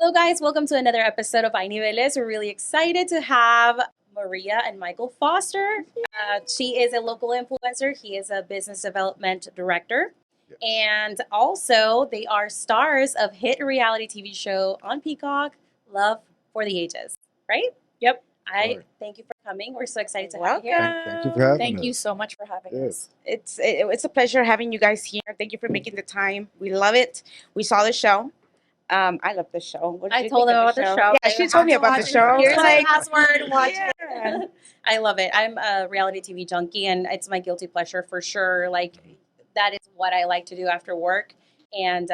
Hello, guys. Welcome to another episode of Hay Niveles. We're really excited to have Maria and Michael Foster. She is a local influencer. He is a business development director. Yes. And also, they are stars of hit reality TV show on Peacock, Love for the Ages. Right? Yep. I Right. thank you for coming. We're so excited to have you here. Thank you for having Thank you us. so much for having Yes. us. It's a pleasure having you guys here. Thank you for making the time. We love it. We saw the show. I love the show. What did I you told think them of about the show. Yeah, she told me about the show. I was Here's my like, password. Watch yeah. it. I love it. I'm a reality TV junkie, and it's my guilty pleasure for sure. Like that is what I like to do after work. And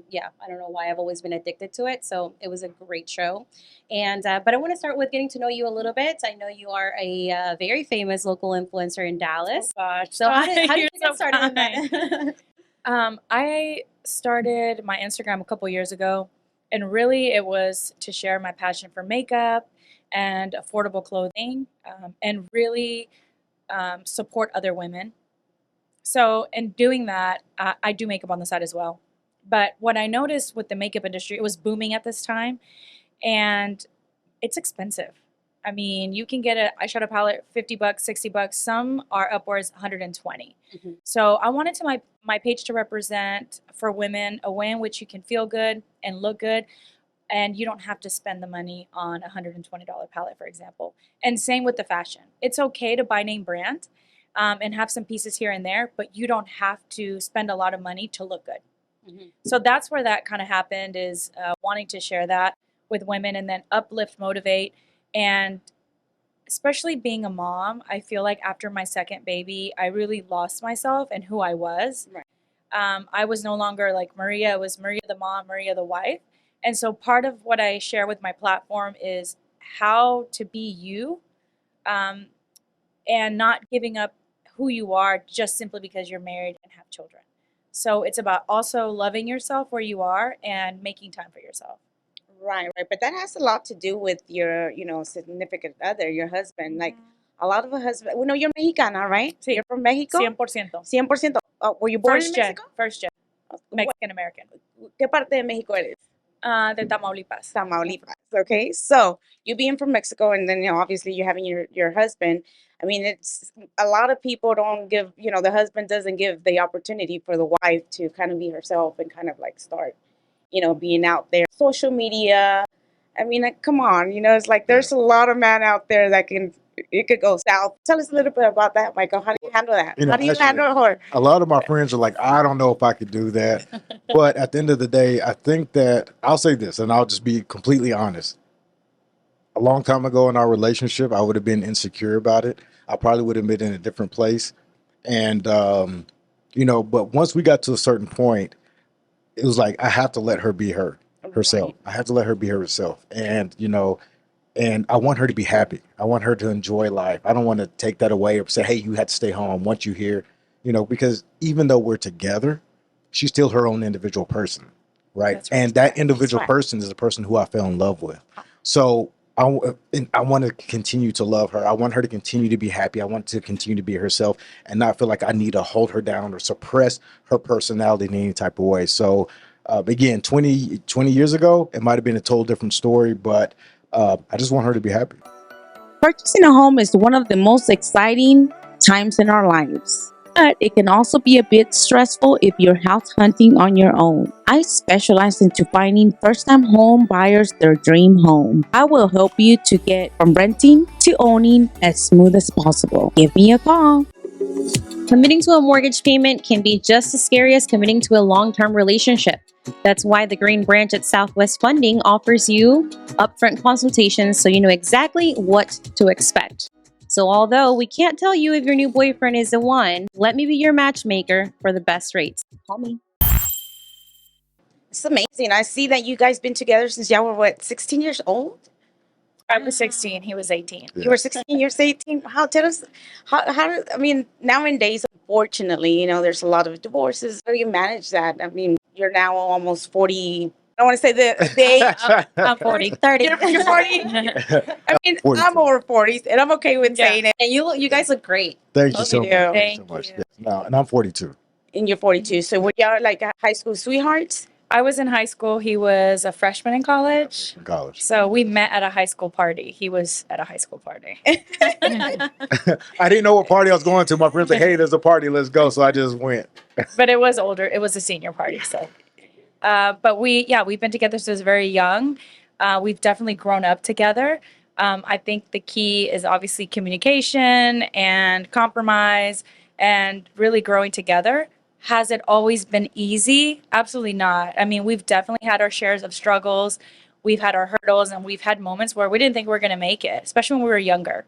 yeah, I don't know why I've always been addicted to it. So it was a great show. And but I want to start with getting to know you a little bit. I know you are a very famous local influencer in Dallas. Gosh. So how did You're you get so started with kind. that? I started my Instagram a couple years ago, and really it was to share my passion for makeup and affordable clothing, and really support other women. So in doing that, I do makeup on the side as well. But what I noticed with the makeup industry, it was booming at this time, and it's expensive. I mean, you can get an eyeshadow palette $50, $60. Some are upwards 120. Mhm. So I wanted to my page to represent for women a way in which you can feel good and look good, and you don't have to spend the money on a $120 palette, for example. And same with the fashion. It's okay to buy name brand and have some pieces here and there, but you don't have to spend a lot of money to look good. Mhm. So that's where that kind of happened, is wanting to share that with women and then uplift, motivate. And especially being a mom, I feel like after my second baby, I really lost myself and who I was. Right. I was no longer like Maria. It was Maria the mom, Maria the wife. And so part of what I share with my platform is how to be you, and not giving up who you are just simply because you're married and have children. So it's about also loving yourself where you are and making time for yourself. Right. But that has a lot to do with your, significant other, your husband. Like a lot of a husband. Well, no, you're Mexicana, right? Sí. You're from Mexico. 100%. 100%. Were you born in First gen. Mexico? First gen. Mexican American. ¿Qué parte de Mexico eres? De Tamaulipas. Tamaulipas. Okay, so you being from Mexico, and then obviously you having your husband. I mean, it's a lot of people don't give. The husband doesn't give the opportunity for the wife to kind of be herself and kind of like start, being out there. Social media. I mean, like, come on, it's like there's a lot of men out there that can. It could go south. Tell us a little bit about that, Michael. How do you handle that? How do you Actually, handle her? a lot of my friends are like, I don't know if I could do that. But at the end of the day, I think that I'll say this, and I'll just be completely honest. A long time ago in our relationship, I would have been insecure about it. I probably would have been in a different place. And, but once we got to a certain point, it was like, I have to let her be herself. Right. I have to let her be herself. And I want her to be happy. I want her to enjoy life. I don't want to take that away or say, hey, you had to stay home. I want you here, because even though we're together, she's still her own individual person, right? That's right. And that individual right. person is the person who I fell in love with. So I want to continue to love her. I want her to continue to be happy. I want to continue to be herself and not feel like I need to hold her down or suppress her personality in any type of way. So again, 20 years ago, it might have been a total different story, but I just want her to be happy. Purchasing a home is one of the most exciting times in our lives, but it can also be a bit stressful if you're house hunting on your own. I specialize into finding first-time home buyers their dream home. I will help you to get from renting to owning as smooth as possible. Give me a call. Committing to a mortgage payment can be just as scary as committing to a long-term relationship. That's why the Green Branch at Southwest Funding offers you upfront consultations so you know exactly what to expect. So although we can't tell you if your new boyfriend is the one, let me be your matchmaker for the best rates. Call me. It's amazing. I see that you guys been together since y'all were 16 years old? I was 16. He was 18. Yeah. You were 16, you're 18. Tell us, nowadays, unfortunately, there's a lot of divorces. How do you manage that? I mean, you're now almost 40. I don't want to say the age. I'm 40. 30. You're 40. I mean, 42. I'm over 40s, and I'm okay with Yeah. saying it. And you guys look great. Thank you Hope so you much. do. Thank you so Thank much. you. Yes. No, and I'm 42. And you're 42. So were y'all like high school sweethearts? I was in high school. He was a freshman in college. In college. So we met at a high school party. He was at a high school party. I didn't know what party I was going to. My friends like, hey, there's a party, let's go. So I just went. But it was older. It was a senior party. So, but we've been together since very young. We've definitely grown up together. I think the key is obviously communication and compromise and really growing together. Has it always been easy? Absolutely not. I mean, we've definitely had our shares of struggles. We've had our hurdles and we've had moments where we didn't think we were going to make it, especially when we were younger.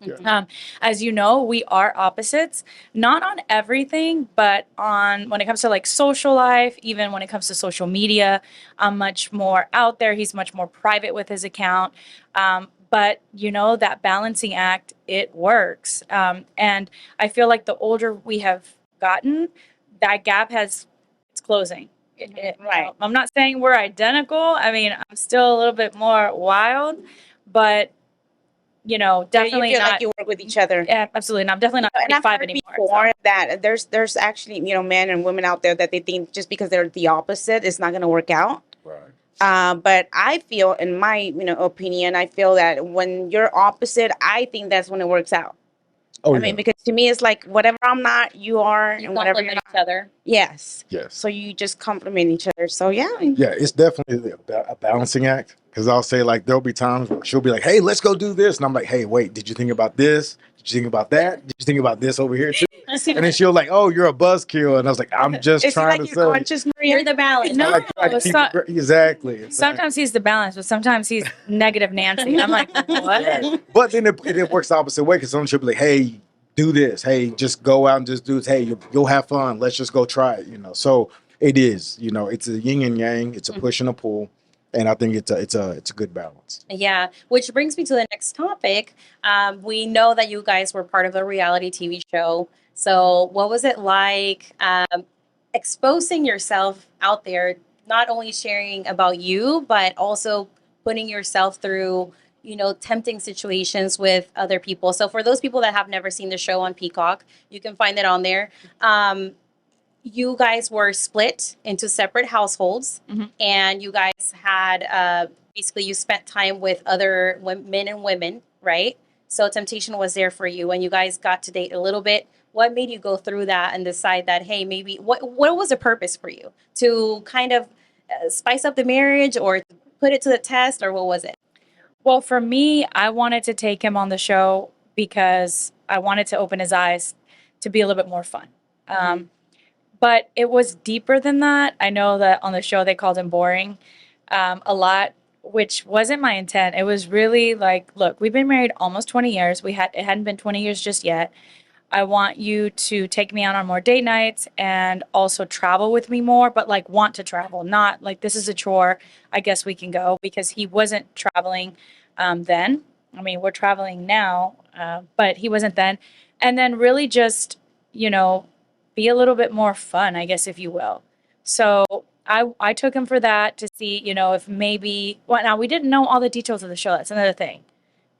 Yeah. As you know, we are opposites, not on everything, but on when it comes to like social life, even when it comes to social media. I'm much more out there. He's much more private with his account. But you know, that balancing act, it works. And I feel like the older we have gotten, that gap it's closing. Right. I'm not saying we're identical. I mean, I'm still a little bit more wild, but you know, definitely you feel not. like you work with each other. Yeah, absolutely not. I'm definitely not And I've 25 heard anymore. before So. that there's actually men and women out there that they think just because they're the opposite, it's not going to work out. Right. But I feel, in my opinion, I feel that when you're opposite, I think that's when it works out. Oh, I mean, because to me, it's like whatever I'm not, you are, You and whatever you're complement not. each other. Yes. Yes. So you just complement each other. So yeah. Yeah, it's definitely a balancing act. Because I'll say, like, there'll be times where she'll be like, hey, let's go do this. And I'm like, hey, wait, did you think about this? Did you think about that? Did you think about this over here too? And then she'll like, oh, you're a buzzkill. And I was like, I'm just Is he trying like to your say. conscious Maria? You're the balance. No, I like try to but keep so- it- exactly. sometimes he's the balance, but sometimes he's negative Nancy. I'm like, what? But then it works the opposite way because someone should be like, hey, do this. Hey, just go out and just do this. Hey, you'll have fun. Let's just go try it. So it is. It's a yin and yang. It's a push and a pull, and I think it's a good balance. Yeah, which brings me to the next topic. We know that you guys were part of a reality TV show. So, what was it like exposing yourself out there, not only sharing about you, but also putting yourself through, tempting situations with other people? So, for those people that have never seen the show on Peacock, you can find it on there. You guys were split into separate households, and you guys had basically you spent time with other men and women, right? So temptation was there for you, and you guys got to date a little bit. What made you go through that and decide that, hey, maybe what was the purpose for you to kind of spice up the marriage or put it to the test, or what was it? Well, for me, I wanted to take him on the show because I wanted to open his eyes to be a little bit more fun. But it was deeper than that. I know that on the show they called him boring a lot, which wasn't my intent. It was really like, look, we've been married almost 20 years. It hadn't been 20 years just yet. I want you to take me out on more date nights and also travel with me more, but like want to travel, not like this is a chore. I guess we can go, because he wasn't traveling then. I mean, we're traveling now, but he wasn't then. And then really just, be a little bit more fun, I guess, if you will. So I took him for that to see, if maybe, well, now we didn't know all the details of the show. That's another thing.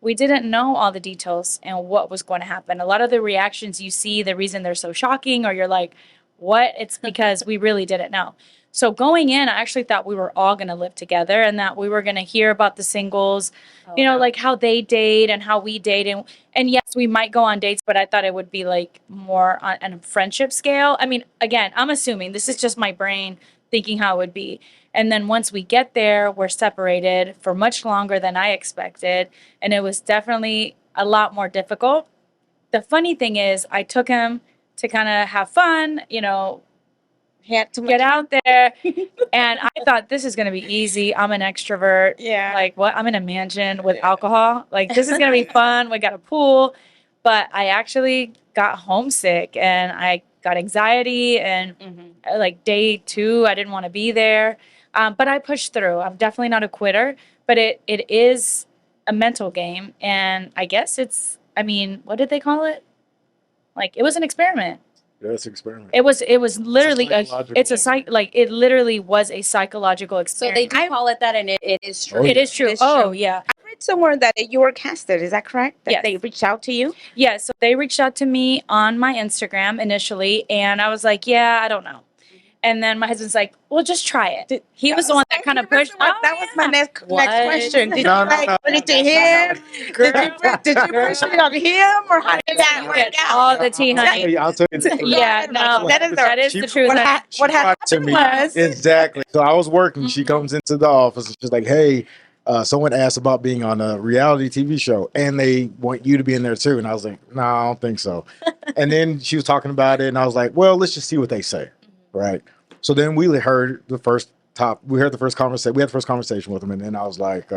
We didn't know all the details and what was going to happen. A lot of the reactions you see, the reason they're so shocking, or you're like, what? It's because we really didn't know. So going in, I actually thought we were all going to live together and that we were going to hear about the singles, like how they date and how we date. And yes, we might go on dates, but I thought it would be like more on a friendship scale. I mean, again, I'm assuming this is just my brain thinking how it would be. And then once we get there, we're separated for much longer than I expected. And it was definitely a lot more difficult. The funny thing is I took him to kind of have fun, get out there. And I thought this is going to be easy. I'm an extrovert. Yeah. Like, what? I'm in a mansion with alcohol. Like, this is going to be fun. We got a pool. But I actually got homesick and I got anxiety. And like day 2, I didn't want to be there. But I pushed through. I'm definitely not a quitter. But it is a mental game. And I guess what did they call it? Like, it was an experiment. Yeah, it's an experiment. It was literally it literally was a psychological So experiment. they do call it that, and it is true. Oh, It is true. It is Oh, true. yeah. I read somewhere that you were casted. Is that correct? That Yes. they reached out to you? Yeah, so they reached out to me on my Instagram initially, and I was like, yeah, I don't know. And then my husband's like, well, just try it. He was That the one that kind of pushed. that was my next What? question. Did No, you no, like no, put it to no, him? Girl, Did you push it on him, or how did that you work get out? all the tea, honey. I'll tell you. Yeah, no, That is that is She- the truth. What She brought it to happened me. was Exactly. So I was working. She Mhm. comes into the office and she's like, "Hey, someone asked about being on a reality TV show, and they want you to be in there too." And I was like, "No, I don't think so." And then she was talking about it, and I was like, "Well, let's just see what they say." Right. So then we heard the first We heard the first conversation. We had the first conversation with them, and then I was like,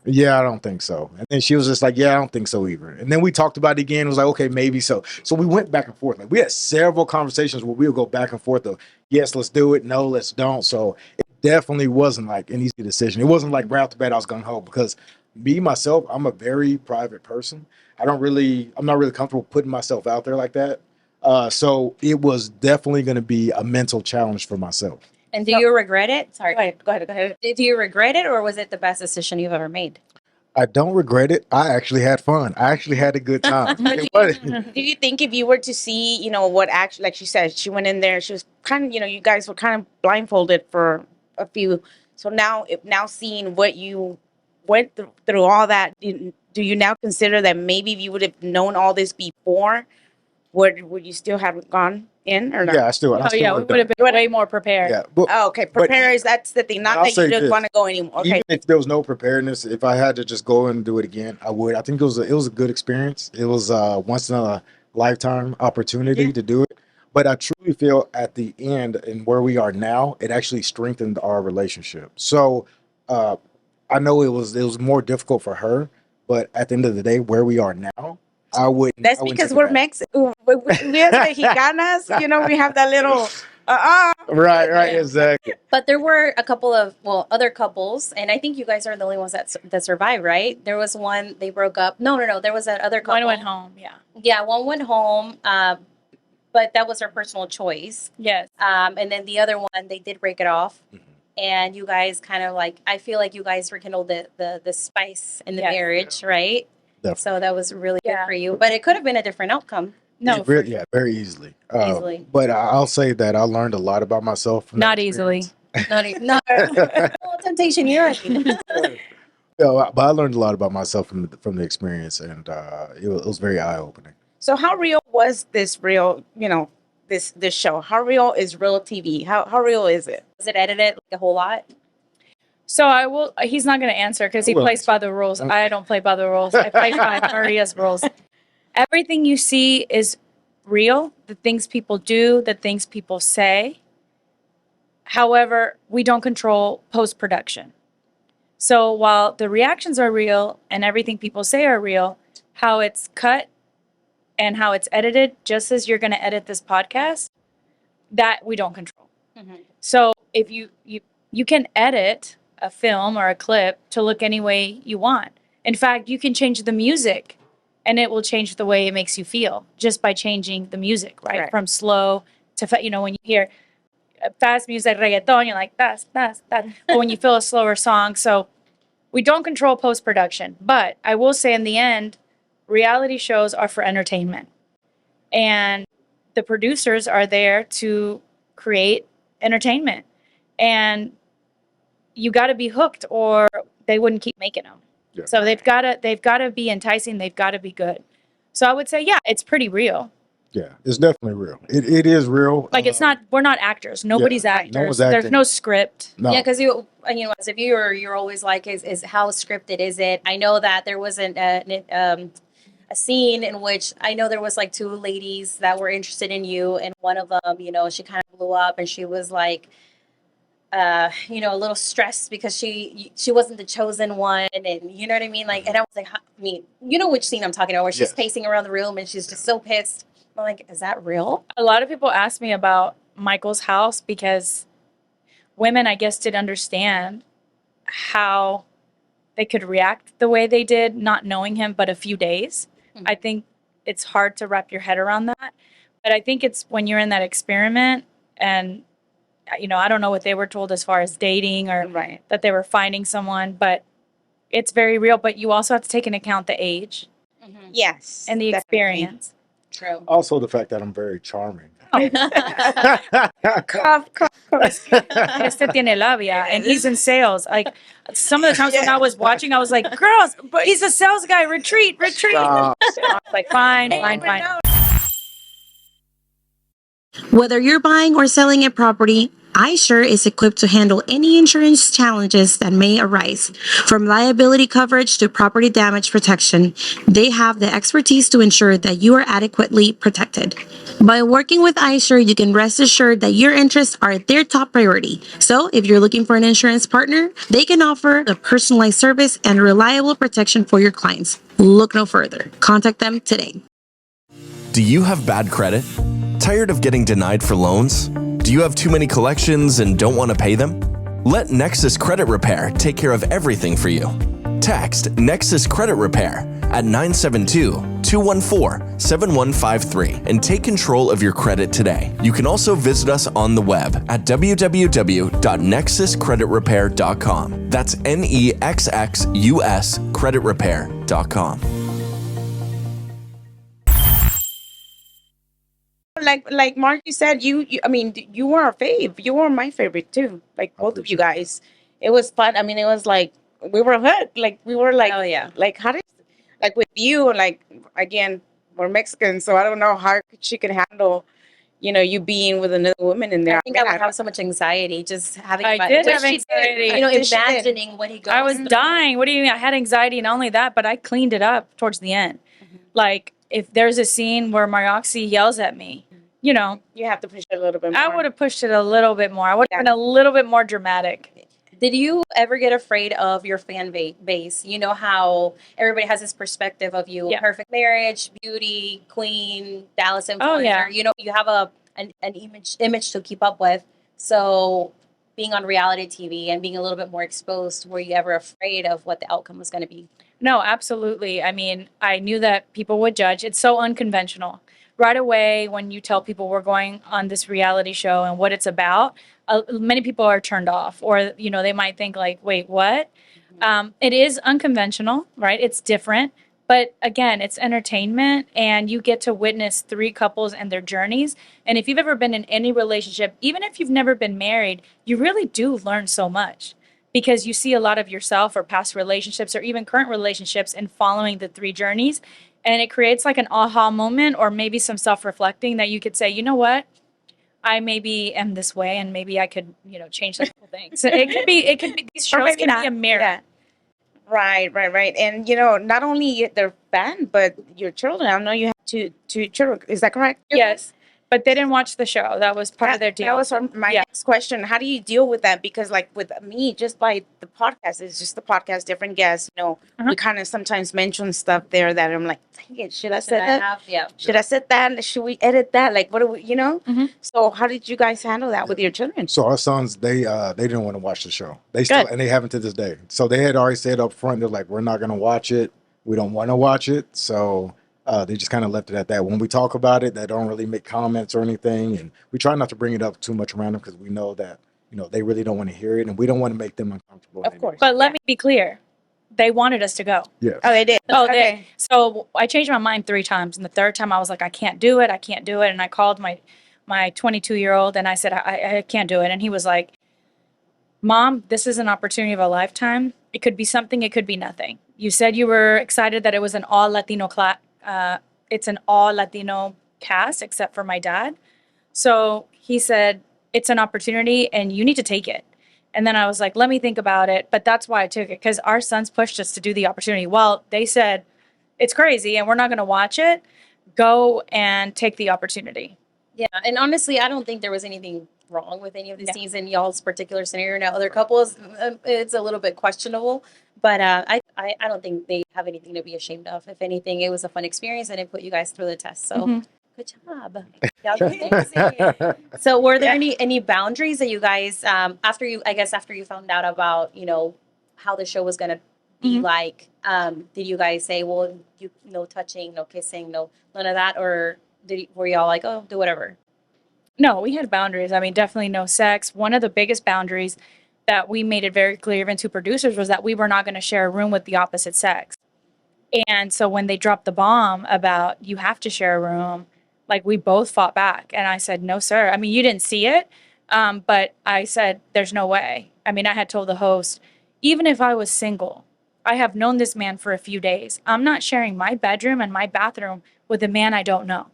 "Yeah, I don't think so." And then she was just like, "Yeah, I don't think so either." And then we talked about it again. It was like, "Okay, maybe so." So we went back and forth. Like we had several conversations where we would go back and forth of, "Yes, let's do it. No, let's don't." So it definitely wasn't like an easy decision. It wasn't like right off the bat I was gung ho, because me myself, I'm a very private person. I'm not really comfortable putting myself out there like that. So it was definitely going to be a mental challenge for myself. And do you regret it? Sorry. Go ahead. Do you regret it, or was it the best decision you've ever made? I don't regret it. I actually had fun. I actually had a good time. It was- Do you think if you were to see, what actually, like she said, she went in there, she was kind of, you guys were kind of blindfolded for a few. So now, seeing what you went through all that, do you now consider that maybe if you would have known all this before, would you still have gone in or not? yeah, I still Oh, yeah, we would've would have done been way more prepared. it. Yeah, but Oh, okay. Prepare is that's the thing. Not I'll that you say just this. want to go anymore. Okay. even if there was no preparedness, if I had to just go and do it again, I would. I think it was a good experience. It was a once in a lifetime opportunity to do it. But I truly feel at the end and where we are now, it actually strengthened our relationship. So uh, I know it was more difficult for her, but at the end of the day, where we are now, That's I wouldn't because take it we're back. Mexican. We're Mexicanas. We have that little. Right, exactly. But there were a couple of other couples, and I think you guys are the only ones that survived, right? There was one, they broke up. No, there was that other couple. One went home. Yeah. Yeah, one went home, but that was her personal choice. Yes. And then the other one, they did break it off. And you guys kind of I feel like you guys rekindled the spice in the Yes. marriage, right? Definitely. So that was really good Yeah. for you. But it could have been a different outcome. No. Yeah, very easily. Easily. But I'll say that I learned a lot about myself. From that Not easily. experience. Not well, temptation you're in. Yeah, but I learned a lot about myself from the experience, and it was very eye opening. So how real was this this show? How real is real TV? How real is it? Was it edited a whole lot? So I will. He's not going to answer because he I will plays answer. by the rules. I don't play by the rules. I play by Maria's rules. Everything you see is real. The things people do, the things people say. However, we don't control post production. So while the reactions are real and everything people say are real, how it's cut and how it's edited, just as you're going to edit this podcast, that we don't control. So if you can edit a film or a clip to look any way you want. In fact, you can change the music and it will change the way it makes you feel just by changing the music, right? Correct. From slow to when you hear fast music, reggaeton, you're like, that's. Or when you feel a slower song. So we don't control post-production. But I will say in the end, reality shows are for entertainment. And the producers are there to create entertainment. And you got to be hooked or they wouldn't keep making them. Yeah. So they've got to be enticing. They've got to be good. So I would say, yeah, it's pretty real. Yeah, it's definitely real. It is real. Like we're not actors. Nobody's actors. no one's There's acting. no script. No. Yeah, because as if you're always like, is how scripted is it? I know that there was a scene in which I know there was like two ladies that were interested in you, and one of them, she kind of blew up, and she was like, a little stressed because she wasn't the chosen one, and you know what I mean? Like, and I was like, you know which scene I'm talking about, where she's Yes. pacing around the room and she's just so pissed. I'm like, is that real? A lot of people ask me about Michael's house because women, I guess, didn't understand how they could react the way they did, not knowing him but a few days. Mhm. I think it's hard to wrap your head around that. But I think it's when you're in that experiment and, I don't know what they were told as far as dating or Right. that they were finding someone, but it's very real. But you also have to take into account the age Yes. and the definitely. experience. True. Also, the fact that I'm very charming. Cough, cough, cough. Este tiene labia, and he's in sales. Like some of the times when I was watching, I was like, "Girls, he's a sales guy. Retreat, retreat." Stop. I was like, "Fine, fine, fine." Whether you're buying or selling a property, iSure is equipped to handle any insurance challenges that may arise. From liability coverage to property damage protection, they have the expertise to ensure that you are adequately protected. By working with iSure, you can rest assured that your interests are their top priority. So, if you're looking for an insurance partner, they can offer a personalized service and reliable protection for your clients. Look no further. Contact them today. Do you have bad credit? Tired of getting denied for loans? Do you have too many collections and don't want to pay them? Let Nexus Credit Repair take care of everything for you. Text Nexus Credit Repair at 972-214-7153 and take control of your credit today. You can also visit us on the web at www.nexuscreditrepair.com. That's NEXXUS creditrepair.com. Like Margie said, you I mean, you were our fave. You were my favorite too. Like both of you guys. It was fun. I mean, it was like we were hooked. Like we were like, Oh, yeah. like how did like with you? Like again, we're Mexican, so I don't know how she could handle, you being with another woman in there. I think I mean, would have so much anxiety just having I about did which have she did, anxiety. Which she did. imagining what he goes I was through. dying. What do you mean? I had anxiety, and not only that, but I cleaned it up towards the end. Like if there's a scene where Marioxy yells at me, you have to push it a little bit more. I would have pushed it a little bit more. I would have Yeah. been a little bit more dramatic. Did you ever get afraid of your fan base? You know how everybody has this perspective of you, Yeah. perfect marriage, beauty, queen, Dallas influencer. Oh, yeah. You know, you have an image to keep up with. So being on reality TV and being a little bit more exposed, were you ever afraid of what the outcome was going to be? No, absolutely. I mean, I knew that people would judge. It's so unconventional. Right away, when you tell people we're going on this reality show and what it's about, many people are turned off, or they might think like, "Wait, what?" It is unconventional, right? It's different, but again, it's entertainment, and you get to witness three couples and their journeys. And if you've ever been in any relationship, even if you've never been married, you really do learn so much, because you see a lot of yourself or past relationships or even current relationships in following the three journeys. And it creates like an aha moment, or maybe some self-reflecting that you could say, you know what? I maybe am this way, and maybe I could, change a couple things. So it could be, these Or shows maybe can not. be a mirror. Yeah. Right. And not only their fan, but your children. I know you have two children. Is that correct? Yes. But they didn't watch the show. That was part of their deal. That was my Yeah. next question. How do you deal with that? Because like with me, just by the podcast, it's just the podcast, different guests. We kind of sometimes mention stuff there that I'm like, dang it, should I say that? Yeah. Should I say that? Should we edit that? Like, what do we, Mhm. So how did you guys handle that with your children? So our sons, they didn't want to watch the show. They still, Good. and they haven't to this day. So they had already said up front, they're like, we're not going to watch it. We don't want to watch it. So they just kind of left it at that. When we talk about it, they don't really make comments or anything, and we try not to bring it up too much around them, because we know that they really don't want to hear it, and we don't want to make them uncomfortable. Of course. But let me be clear. They wanted us to go. Yes. Oh, they did. Oh, okay. So I changed my mind 3 times. And the third time I was like, I can't do it. And I called my 22-year-old and I said, I can't do it. And he was like, Mom, this is an opportunity of a lifetime. It could be something. It could be nothing. You said you were excited that it was an all Latino it's an all Latino cast except for my dad. So he said, it's an opportunity and you need to take it. And then I was like, let me think about it. But that's why I took it, because our sons pushed us to do the opportunity. Well, they said, it's crazy and we're not going to watch it. Go and take the opportunity. Yeah, and honestly, I don't think there was anything wrong with any of the Yeah. scenes in y'all's particular scenario. Now, other couples, it's a little bit questionable, but I don't think they have anything to be ashamed of. If anything, it was a fun experience and it put you guys through the test. So Mhm. good job. Y'all did amazing. So were there any boundaries that you guys, after you found out about, how the show was going to be Mhm. like, did you guys say, well, no touching, no kissing, no, none of that? Or were y'all like, oh, do whatever? No, we had boundaries. I mean, definitely no sex. One of the biggest boundaries that we made it very clear even to producers was that we were not going to share a room with the opposite sex. And so when they dropped the bomb about you have to share a room, Like, we both fought back. And I said, no, sir. I mean, you didn't see it. But I said, there's no way. I mean, I had told the host, even if I was single, I have known this man for a few days. I'm not sharing my bedroom and my bathroom with a man I don't know.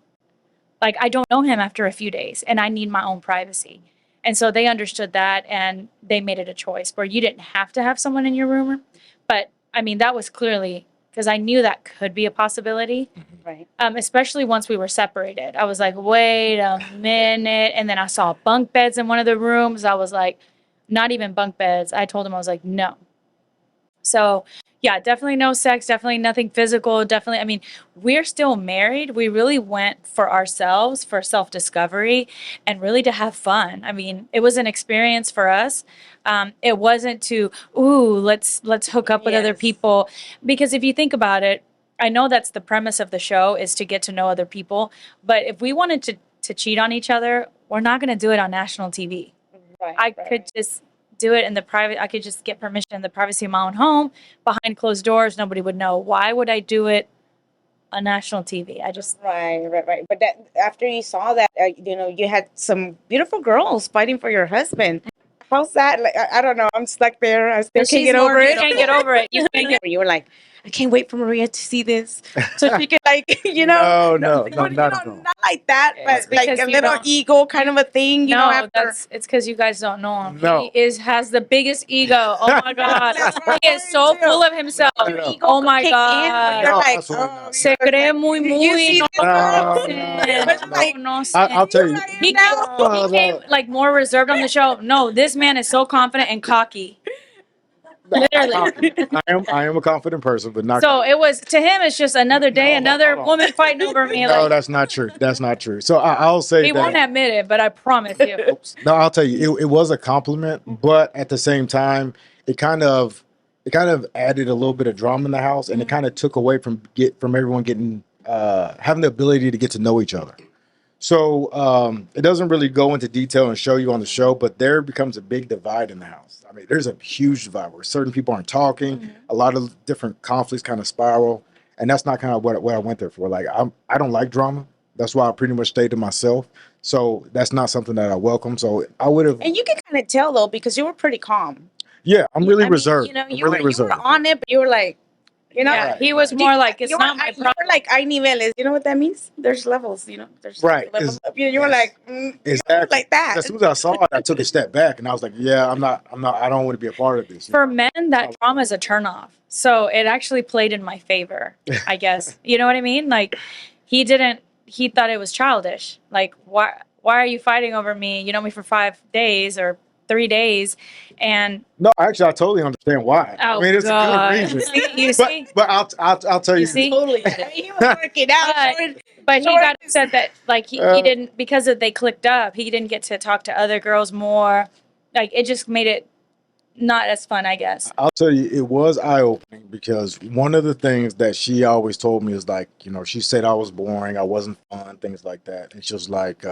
Like, I don't know him after a few days, and I need my own privacy. And so they understood that, and they made it a choice where you didn't have to have someone in your room. But I mean, that was clearly because I knew that could be a possibility. Right. Especially once we were separated. I was like, wait a minute. And then I saw bunk beds in one of the rooms. I was like, not even bunk beds. I told him, I was like, no. So, yeah, definitely no sex, definitely nothing physical. Definitely, I mean, we're still married. We really went for ourselves, for self discovery, and really to have fun. I mean, it was an experience for us. It wasn't to, ooh, let's hook up with other Yes. people. Because if you think about it, I know that's the premise of the show is to get to know other people. But if we wanted to cheat on each other, we're not going to do it on national TV. Right. I could just do it in the private. I could just get permission in the privacy of my own home behind closed doors. Nobody would know. Why would I do it on national TV? I just, Right. But that after you saw that, you had some beautiful girls fighting for your husband. How's that? Like, I don't know. I'm stuck there. I still can't get over you it. can't get over it. You can't get. You were like, I can't wait for Maria to see this, so she could No, not at all. not like that, It's but like because a you little don't- ego kind of a thing. You know, No, after it's because you guys don't know him. No. He has the biggest ego. Oh my god, That's what he I'm is so going to. full of himself. No, no. Oh my Kick in when god. you're No, like, absolutely oh, not. Se cree muy you see no this No, conocen, no. no conocen. I'll tell you. He No, came like more reserved on the show. No, this man is so confident and cocky. Literally. I am a confident person, but not. So it was to him. It's just another day, No, another hold on. woman fighting over me. No, Like that's not true. That's not true. So I'll say he that. won't admit it, but I promise you. No, I'll tell you, it was a compliment, but at the same time, it kind of added a little bit of drama in the house, and it kind of took away from everyone getting having the ability to get to know each other. So it doesn't really go into detail and show you on the show, but there becomes a big divide in the house. I mean, there's a huge divide where certain people aren't talking. A lot of different conflicts kind of spiral, and that's not kind of what I went there for. Like I don't like drama. That's why I pretty much stayed to myself. So that's not something that I welcome. So I would have. and you can kind of tell though because you were pretty calm. Yeah, I'm really I mean, reserved. You I'm you really were reserved. on it, but you were like, Yeah, he was more like it's not my You problem. were like Hay Niveles. You know what that means? There's levels. There's Right. levels up. You were like, Exactly. like that. As soon as I saw it, I took a step back and I was like, yeah, I'm not. I don't want to be a part of this. For men, that drama is a turnoff. So it actually played in my favor, I guess. You know what I mean? Like he thought it was childish. Like why are you fighting over me? You know me for 5 days or 3 days, and No, actually, I totally understand why. oh I mean, it's god, a good reason. you see, But I'll tell you. you see. Totally. He was working out. But he got upset that like he Uh, didn't because they clicked up. He didn't get to talk to other girls more. Like it just made it not as fun, I guess. I'll tell you, it was eye opening because one of the things that she always told me is like, she said I was boring, I wasn't fun, things like that. And she was like,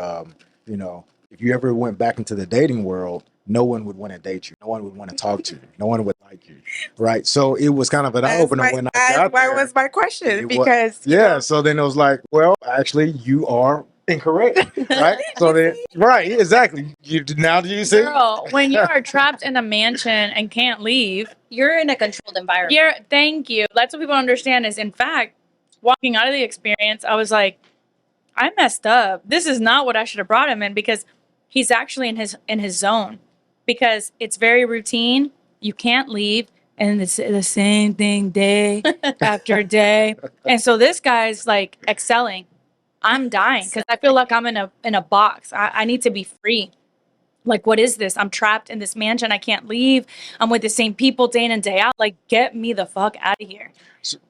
if you ever went back into the dating world, no one would want to date you, no one would want to talk to you, no one would like you, right? So it was kind of an eye opener when I got there. was my question It wa- because Yeah, so then it was like, well, actually, you are incorrect, right? So then, right, exactly. Now do you see? Girl, when you are trapped in a mansion and can't leave, You're in a controlled environment. thank you. That's what people don't understand is in fact, walking out of the experience, I was like, I messed up. This is not what I should have brought him in because he's actually in his zone. Because it's very routine. You can't leave. And it's the same thing day after day. And so this guy's like excelling. I'm dying because I feel like I'm in a box. I need to be free. Like, what is this? I'm trapped in this mansion. I can't leave. I'm with the same people day in and day out. Like, get me the fuck out of here.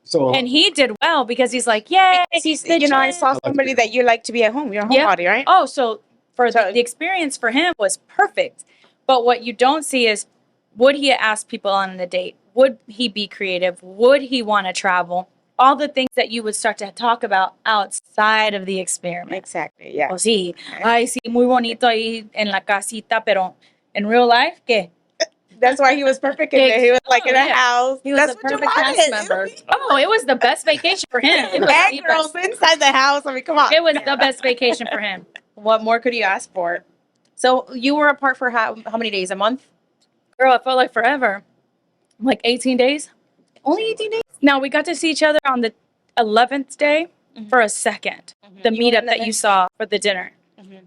So And he did well because he's like, yay. he's I saw somebody that you like to be at home. You're a Yeah. homebody, right? Oh, so the experience for him was perfect. But what you don't see is, would he ask people on a date? Would he be creative? Would he want to travel? All the things that you would start to talk about outside of the experiment. Exactly. Yeah. Oh, sí. Ay, sí, muy bonito ahí en la casita, pero en real life, ¿qué? That's why he was perfect in there. He was like in a house. He was That's a what you perfect cast wanted. member. Oh, it was the best vacation for him. It was And the girls best. inside the house. I mean, come on. It was the best vacation for him. What more could you ask for? So you were apart for how many days? A month? Girl, it felt like forever. Like 18 days. Only 18 days? Now we got to see each other on the 11th day for a second. The You were meetup in that the- you saw for the dinner. Mhm.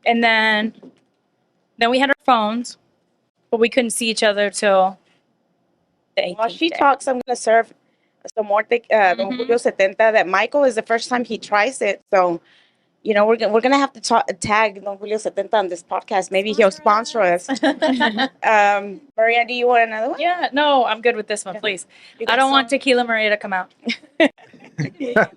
And then we had our phones, but we couldn't see each other till the 18th While she day. talks, I'm gonna serve some more Don Mhm. Julio 70 that Michael is the first time he tries it. So, you know, we're gonna have to tag Don Julio 70 on this podcast. Maybe he'll sponsor us. Maria, do you want another one? Yeah, no, I'm good with this one, please. I don't want Tequila Maria to come out.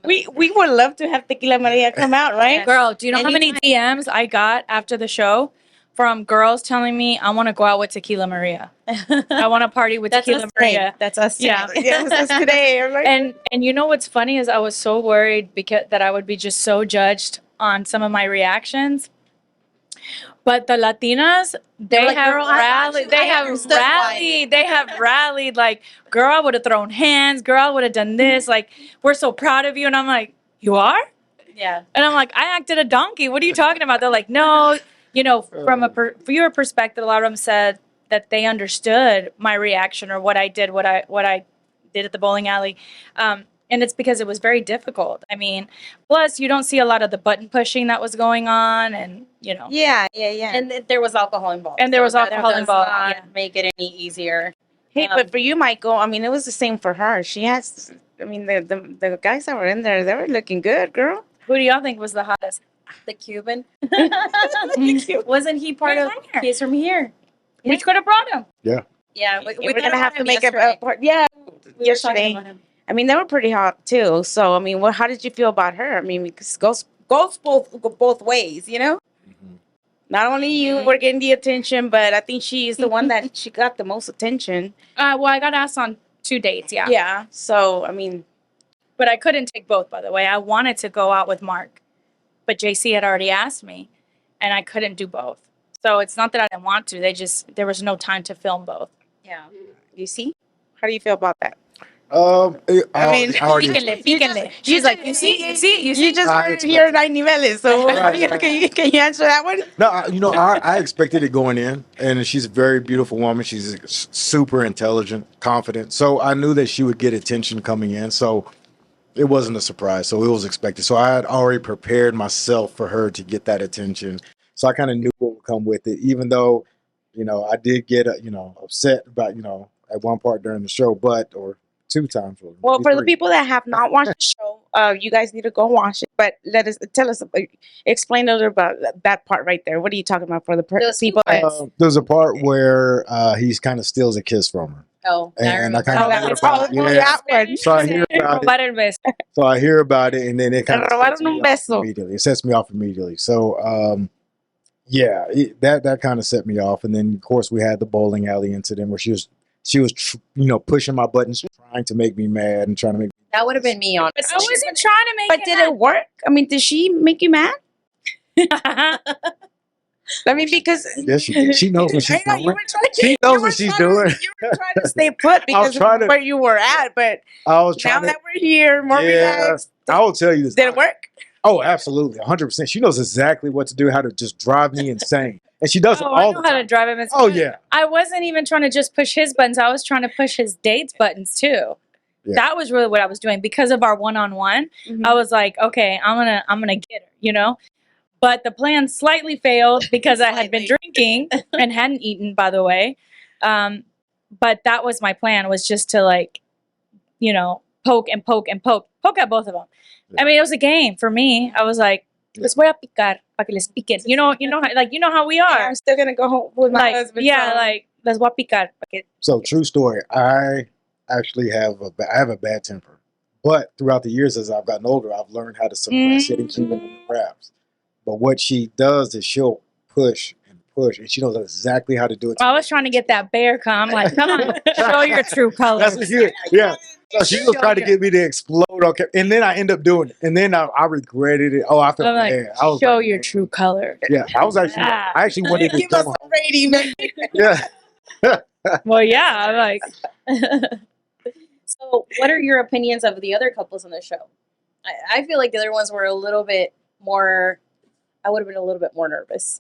We would love to have Tequila Maria come out, right? Girl, do you know how many DMs I got after the show from girls telling me I want to go out with Tequila Maria? I want to party with Tequila Maria. That's us. Yeah. Yes, that's today. I'm like, And you know what's funny is I was so worried because that I would be just so judged on some of my reactions. But the Latinas, they like, have "Girl, I rallied. They I have understood why." rallied. They have rallied. Like, girl, I would have thrown hands. Girl, I would have done this. Like, we're so proud of you. And I'm like, you are? Yeah. And I'm like, I acted a donkey. What are you talking about? They're like, no. You know, from a viewer perspective, a lot of them said that they understood my reaction or what I did, what I did at the bowling alley. And it's because it was very difficult. I mean, plus you don't see a lot of the button pushing that was going on, and you know, yeah. And there was alcohol involved. And there was that alcohol does involved, not yeah. make it any easier. Hey, but for you, Michael, I mean, it was the same for her. She has, I mean, the guys that were in there, they were looking good, girl. who do y'all think was the hottest? The Cuban. Wasn't he part of He's from here. He's from here? We could have brought him. Yeah. Yeah, We're gonna have to make a part. Yeah, yesterday. I mean, they were pretty hot too. So, I mean, how did you feel about her? I mean, because goes both ways, you know. Not only you were getting the attention, but I think she is the one that she got the most attention. Well, I got asked on 2 dates, yeah. Yeah. So, I mean, But I couldn't take both, by the way. I wanted to go out with Mark, but JC had already asked me, and I couldn't do both. So it's not that I didn't want to. There was no time to film both. Yeah. you see, how do you feel about that? I mean, already, Píquenle. She's like, you see? You just I heard here at Hay Niveles, so Right. can you answer that one? no, I expected it going in, and she's a very beautiful woman. She's super intelligent, confident. So I knew that she would get attention coming in. So it wasn't a surprise. So it was expected. So I had already prepared myself for her to get that attention. So I kind of knew what would come with it, even though, I did get, upset about, at one part during the show, or 2 times. Or Well, maybe for the 3. people that have not watched the show, you guys need to go watch it. But tell us, explain a little about that part right there. What are you talking about for the people? There's a part where he's kind of steals a kiss from her. Oh, I And I remember. kind of that hear was about it. all Yeah. that one. So I hear about it. Robar el beso. So I hear about it, and then it kind of Robaron sets me un off beso. immediately. It sets me off immediately. So, that kind of set me off. And then, of course, we had the bowling alley incident where she was pushing my buttons, trying to make me mad and trying to make. That would have been me, honestly. I wasn't trying to make But did it work? I mean, did she make you mad? I mean, because Yes, she did. She knows what she's I know you doing. were trying. She you knows were what she's trying- doing. You were trying to stay put because trying to- of where you were at, but I was now trying to. that we're here, more relaxed. I will tell you this. Did it work? Oh, absolutely, 100%. She knows exactly what to do, how to just drive me insane, and she does it Oh, I all know the how to time. drive him. Oh yeah. I wasn't even trying to just push his buttons. I was trying to push his date's buttons too. Yeah. That was really what I was doing because of our one-on-one. I was like, okay, I'm gonna get her, But the plan slightly failed because I had been drinking and hadn't eaten, by the way. But that was my plan, was just to poke and poke and poke at both of them. Yeah. I mean, it was a game for me. I was like, les voy a picar para que les piquen. You know how we are. I'm still gonna go home with my husband. Yeah, so- les voy a picar. Pa que... So true story. I actually have a bad temper, but throughout the years as I've gotten older, I've learned how to suppress it and keep it in the wraps. But what she does is she'll push and push, and she knows exactly how to do it. I was trying to get that bear come. Like, come on, show your true colors. That's what she, yeah. So she was trying to get me to explode. Okay, and then I end up doing it, and then I regretted it. Oh, I felt I'm like, bad. I was show like, your man. true color. Yeah, I was actually. Ah. I actually wanted to Give us tell some rating. her. Yeah. Well, yeah, I'm like, So, what are your opinions of the other couples on the show? I feel like the other ones were a little bit more. I would have been a little bit more nervous.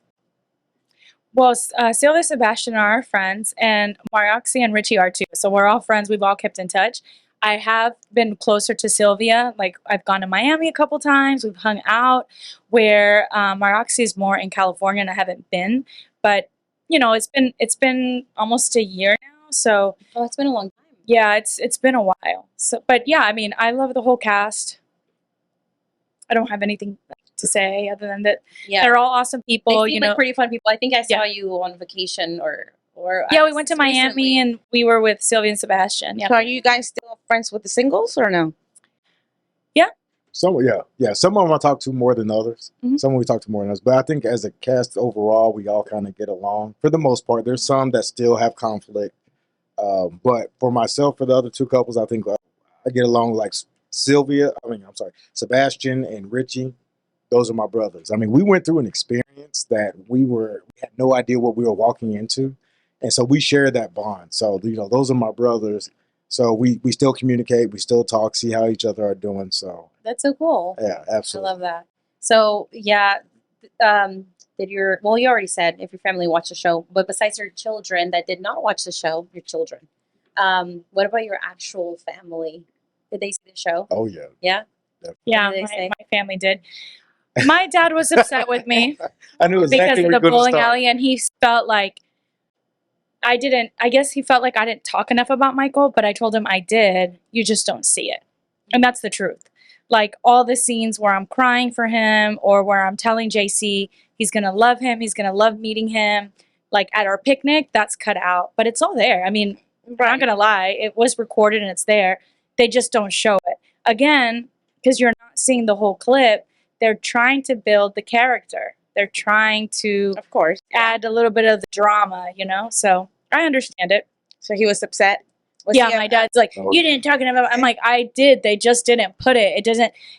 well, Sylvia and Sebastian are our friends, and Marioxy and Richie are too. So we're all friends. We've all kept in touch. I have been closer to Sylvia. Like, I've gone to Miami a couple times. We've hung out. Where Marioxy is more in California, and I haven't been. But it's been almost a year now. So Oh, it's been a long time. yeah, it's been a while. So, but yeah, I mean, I love the whole cast. I don't have anything to say other than that Yeah, they're all awesome they people. seem like pretty fun people. I think I saw Yeah. you on vacation or Yeah, we went to Miami recently. and we were with Sylvia and Sebastian. Yeah. So are you guys still friends with the singles or no? Some, yeah. Some of them I talk to more than others. Mhm. Some we talk to more than others. But I think as a cast overall, we all kind of get along for the most part. There's some that still have conflict. But for myself, for the other two couples, I think I get along like Sebastian and Richie. Those are my brothers. I mean, we went through an experience that we had no idea what we were walking into. And so we share that bond. So, those are my brothers. So we still communicate, we still talk, see how each other are doing. So That's so cool. yeah, I absolutely. love that. So yeah, you already said if your family watched the show, but besides your children that did not watch the show, your children, what about your actual family? Did they see the show? Oh yeah. Yeah. Yeah, What did they my, say? my family did. My dad was upset with me I knew because exactly of where the you're going to bowling start. alley, and he felt like I guess he felt like I didn't talk enough about Michael, but I told him I did. You just don't see it. And that's the truth. Like, all the scenes where I'm crying for him or where I'm telling JC he's going to love him, he's going to love meeting him, like at our picnic, that's cut out. But it's all there. I mean, I'm not going to lie. It was recorded and it's there. They just don't show it. Again, because you're not seeing the whole clip, they're trying to build the character. They're trying to Of course. add a little bit of the drama, So I understand it. So he was upset. Yeah, my dad's like, Oh, you didn't talk enough. I'm like, I did. They just didn't put it.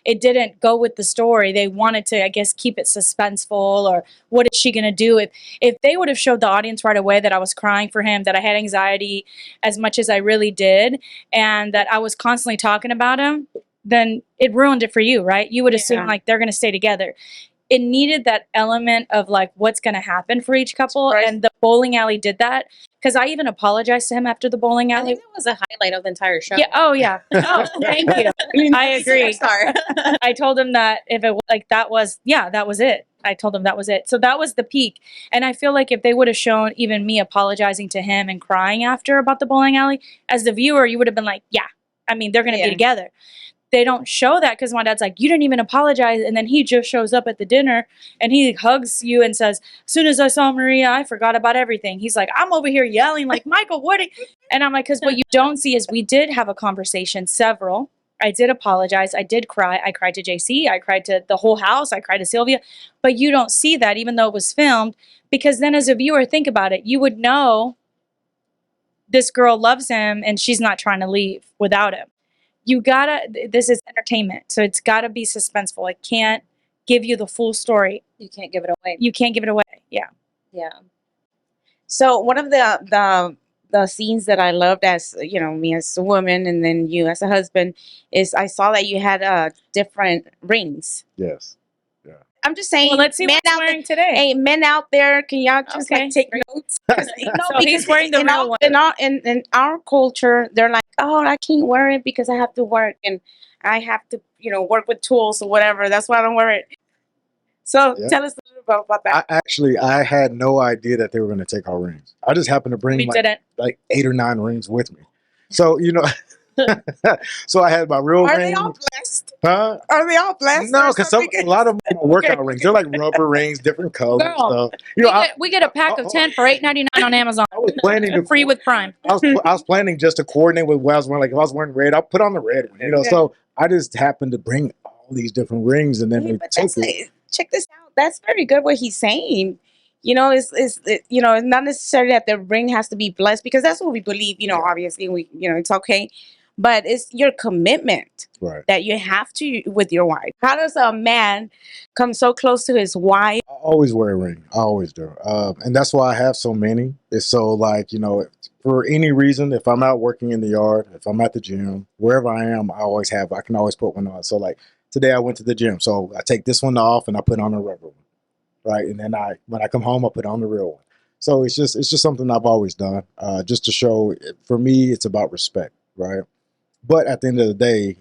It didn't go with the story. They wanted to, I guess, keep it suspenseful, or what is she gonna do? If they would have showed the audience right away that I was crying for him, that I had anxiety as much as I really did, and that I was constantly talking about him, then it ruined it for you, right? You would assume Yeah. like they're gonna stay together. It needed that element of like what's going to happen for each couple, Right. and the bowling alley did that, because I even apologized to him after the bowling I alley. think that was a highlight of the entire show. Yeah. Oh yeah. Oh, thank you. I agree. Sorry. I told him that if it like that was it. I told him that was it. So that was the peak. And I feel like if they would have shown even me apologizing to him and crying after about the bowling alley, as the viewer, you would have been like, yeah, I mean, they're going to Yeah. be together. They don't show that because my dad's like, you didn't even apologize. And then he just shows up at the dinner and he hugs you and says, as soon as I saw Maria, I forgot about everything. He's like, I'm over here yelling like, Michael, what? And I'm like, because what you don't see is we did have a conversation, several. I did apologize. I did cry. I cried to JC. I cried to the whole house. I cried to Sylvia. But you don't see that, even though it was filmed, because then as a viewer, think about it. You would know this girl loves him and she's not trying to leave without him. This is entertainment, so it's gotta be suspenseful. It can't give you the full story. You can't give it away. You can't give it away. Yeah. Yeah. So one of the scenes that I loved, as me as a woman and then you as a husband, is I saw that you had different rings. yes. I'm just saying, Well, let's see men what he's out wearing today. Hey, men out there, can y'all just Okay. like take notes? No, So he's wearing the real one. In our culture, they're like, oh, I can't wear it because I have to work and I have to, work with tools or whatever. That's why I don't wear it. So Yeah. tell us a little bit about that. I had no idea that they were going to take our rings. I just happened to bring We didn't. like 8 or 9 rings with me. So, so I had my real Are ring. they all blessed? Huh? Are they all blessed? No, or because something? a lot of them are workout rings. They're like rubber rings, different colors. Girl, Stuff. we get a pack of 10 for $8.99 on Amazon. I was planning to Free with Prime. I was planning just to coordinate with what I was wearing. Like if I was wearing red, I'll put on the red one. Okay. So I just happened to bring all these different rings, and then Yeah, they but took it. check this out. That's very good what he's saying. It's not necessarily that the ring has to be blessed, because that's what we believe. Obviously it's okay. but it's your commitment Right. that you have to with your wife. How does a man come so close to his wife? I always wear a ring. I always do. And that's why I have so many. It's so like, for any reason, if I'm out working in the yard, if I'm at the gym, wherever I am, I can always put one on. So like today I went to the gym. So I take this one off and I put on a rubber one. Right. And then when I come home, I put on the real one. So it's just something I've always done. Just to show, for me, it's about respect. Right. But at the end of the day,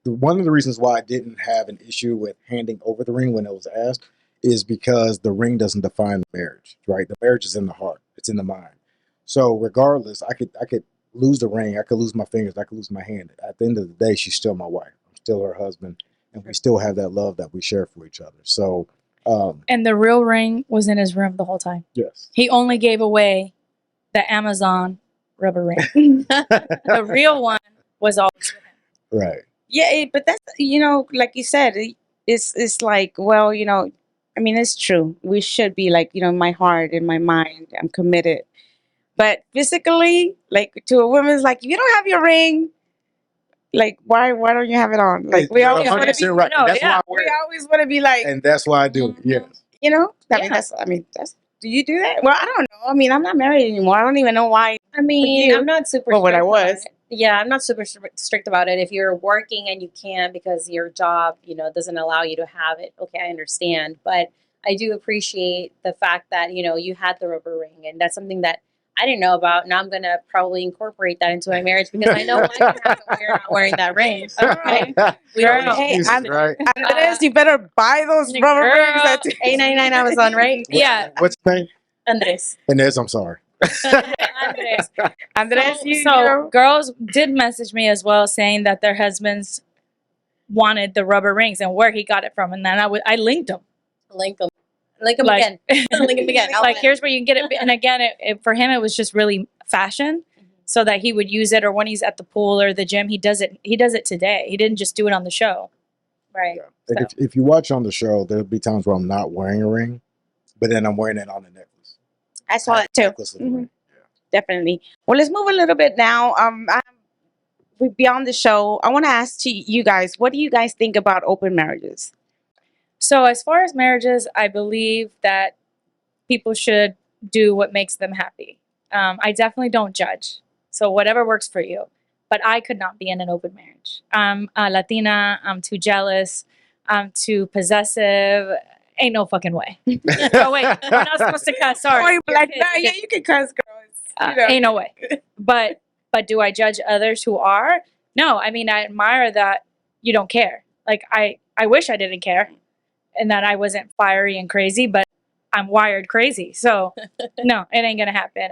one of the reasons why I didn't have an issue with handing over the ring when it was asked is because the ring doesn't define the marriage, right? The marriage is in the heart, it's in the mind. So regardless, I could lose the ring, I could lose my fingers, I could lose my hand. At the end of the day, she's still my wife. I'm still her husband, and we still have that love that we share for each other. So, And the real ring was in his room the whole time. yes, He only gave away the Amazon rubber ring. The real one was always with him. right, Yeah, but that's like you said, it's like, well, I mean, it's true. We should be like, in my heart, in my mind, I'm committed. But physically, like to a woman, it's like if you don't have your ring, like why don't you have it on? Like we You're always want to be, 100% right. No, That's yeah, why I wear we it. always want to be like, And that's why I do it. Yes. I mean, that's. Do you do that? Well, I don't know. I mean, I'm not married anymore. I don't even know why. I mean, you. I'm not super Well, when I strict about was. it. Yeah, I'm not super strict about it. If you're working and you can't because your job, doesn't allow you to have it, okay, I understand. But I do appreciate the fact that, you had the rubber ring. And that's something that I didn't know about. Now I'm going to probably incorporate that into my marriage because I know I can have it when you're not wearing that ring. Okay? We don't know. Hey, Jesus, right? Andres, you better buy those rubber rings. That $8.99 Amazon, right? Yeah. What's the name? Andres. Inez, I'm sorry. Andres. Andres, So girls did message me as well saying that their husbands wanted the rubber rings and where he got it from. And then I linked them. Link them. Link them Like- again. Link them again. Like, here's where you can get it. And again, for him, it was just really fashion so that he would use it, or when he's at the pool or the gym, he does it today. He didn't just do it on the show. Right. Yeah. Like if you watch on the show, there'll be times where I'm not wearing a ring, but then I'm wearing it on the necklace. I saw that too. Necklace with a ring. Definitely. Well, let's move a little bit now. We're beyond the show. I want to ask to you guys, what do you guys think about open marriages? So as far as marriages, I believe that people should do what makes them happy. I definitely don't judge. So whatever works for you. But I could not be in an open marriage. I'm a Latina. I'm too jealous. I'm too possessive. Ain't no fucking way. Oh wait, we're not supposed to cuss. Sorry. Or like, nah, yeah, you can cuss, girls. Ain't no way. But do I judge others who are? No. I mean, I admire that you don't care. Like I wish I didn't care, and that I wasn't fiery and crazy, but I'm wired crazy. So no, it ain't gonna happen.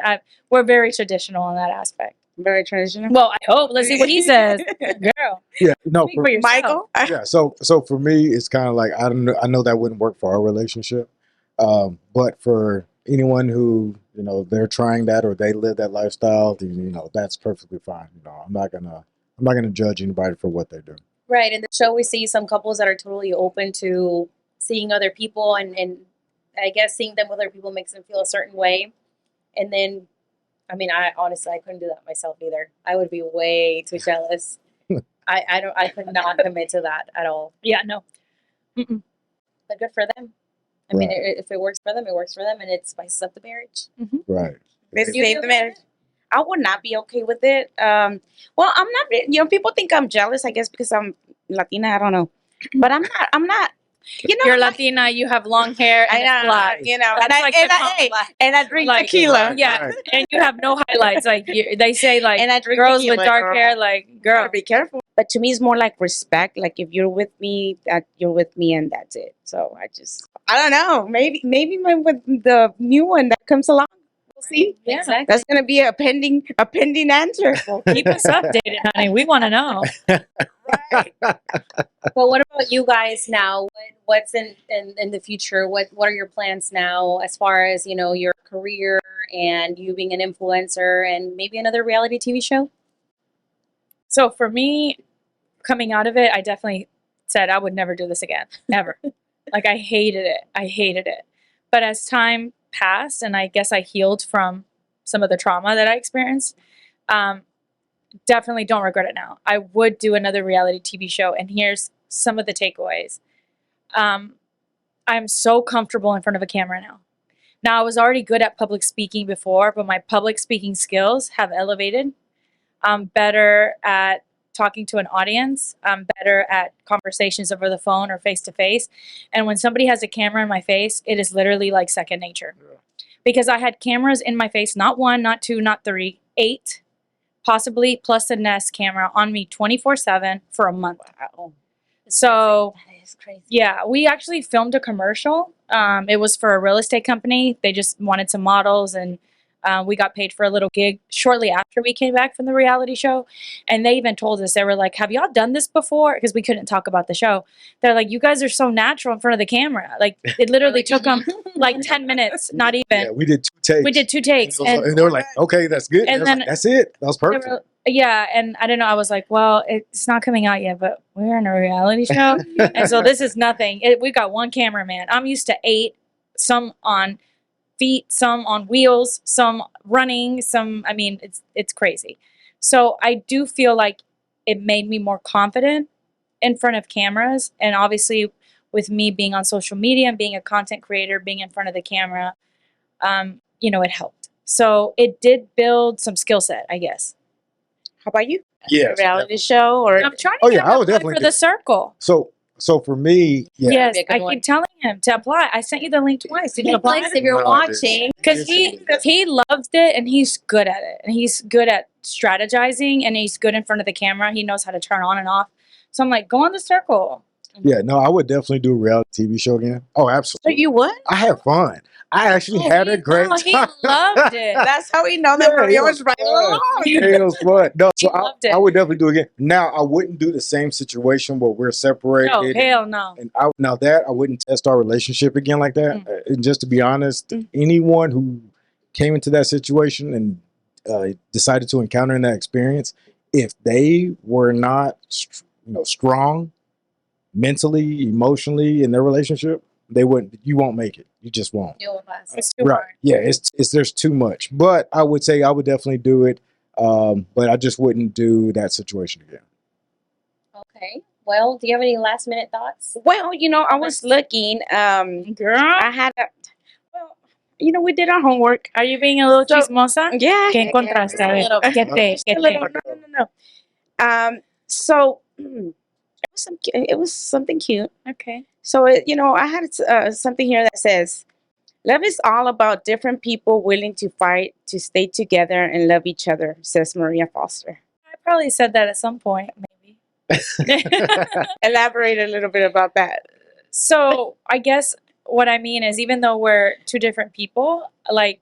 We're very traditional in that aspect. Very traditional. Well, I hope. Let's see what he says, girl. Yeah, no, Speak for yourself. Michael? yeah. So for me, it's kind of like I don't know. I know that wouldn't work for our relationship, but for anyone who they're trying that or they live that lifestyle, then, that's perfectly fine. I'm not gonna judge anybody for what they do. Right. In the show, we see some couples that are totally open to seeing other people, and I guess seeing them with other people makes them feel a certain way. And then, I mean, I couldn't do that myself either. I would be way too jealous. I could not commit to that at all. Yeah, no. Mm-mm. But good for them. I mean, Right. if it works for them, it works for them, and it spices up the marriage. Right. Let's You save feel the good? marriage. I would not be okay with it. Well, I'm not. People think I'm jealous. I guess because I'm Latina. I don't know, but I'm not. I'm not. You're Latina. You have long hair and it's black. That's like and the I, black. and I drink Like, tequila. Yeah, Right. and you have no highlights. Like they say, like And I drink girls tequila, with dark girl. hair, like Gotta girl. be careful. But to me, it's more like respect. Like if you're with me, that you're with me, and that's it. So I don't know. Maybe with the new one that comes along, we'll see. Yeah. Exactly. That's gonna be a pending answer. Well, keep us updated, honey. We want to know. Well, what about you guys now? What's in the future? What are your plans now as far as, your career and you being an influencer and maybe another reality TV show? So for me, coming out of it, I definitely said I would never do this again, ever. Like I hated it. But as time passed, and I guess I healed from some of the trauma that I experienced, definitely don't regret it now. I would do another reality TV show, and here's some of the takeaways. I'm so comfortable in front of a camera now. Now, I was already good at public speaking before, but my public speaking skills have elevated. I'm better at talking to an audience. I'm better at conversations over the phone or face to face. And when somebody has a camera in my face, it is literally like second nature. Yeah. Because I had cameras in my face, not one, not two, not three, 8, possibly plus a Nest camera on me 24/7 for a month. Wow. So that is crazy. Yeah, we actually filmed a commercial. It was for a real estate company. They just wanted some models, and we got paid for a little gig shortly after we came back from the reality show. And they even told us, they were like, have y'all done this before? Because we couldn't talk about the show. They're like, you guys are so natural in front of the camera. Like, it literally took them like 10 minutes, not even. Yeah, we did 2 takes. We did 2 takes. And they were like, okay, that's good. And then, like, that's it. That was perfect. Yeah, and I don't know. I was like, well, it's not coming out yet, but we're in a reality show. And so this is nothing. We got 1 cameraman. I'm used to 8, some on feet, some on wheels, some running, I mean, it's crazy. So I do feel like it made me more confident in front of cameras. And obviously with me being on social media and being a content creator, being in front of the camera, it helped. So it did build some skill set, I guess. How about you? Yeah, a reality show, or I'm trying to get I him would to apply definitely for the circle. So for me, yeah. Yes, I keep telling him to apply. I sent you the link twice. Did you apply? If you're watching, Because he loves it and he's good at it, and he's good at strategizing, and he's good in front of the camera. He knows how to turn on and off. So I'm like, go on the circle. Yeah, no, I would definitely do a reality TV show again. Oh, absolutely. So you would? I had fun. I actually had a great time. He loved it. That's how we know that Maria was right along. It was fun. No, so loved it. I would definitely do it again. Now, I wouldn't do the same situation where we're separated. Oh, hell no. And I wouldn't test our relationship again like that. And just to be honest, anyone who came into that situation and decided to encounter in that experience, if they were not, strong mentally, emotionally in their relationship, you won't make it. You just won't. It's too hard. Yeah, there's too much. But I would say I would definitely do it. But I just wouldn't do that situation again. Okay. Well, do you have any last minute thoughts? Well, I was looking. Girl, I had we did our homework. are you being a little chismosa? Yeah. ¿Qué encontraste? A ver, ¿qué te? No. So it was something cute. Okay. So I had something here that says, "Love is all about different people willing to fight to stay together and love each other," says Maria Foster. I probably said that at some point, maybe. Elaborate a little bit about that. So I guess what I mean is, even though we're 2 different people, like,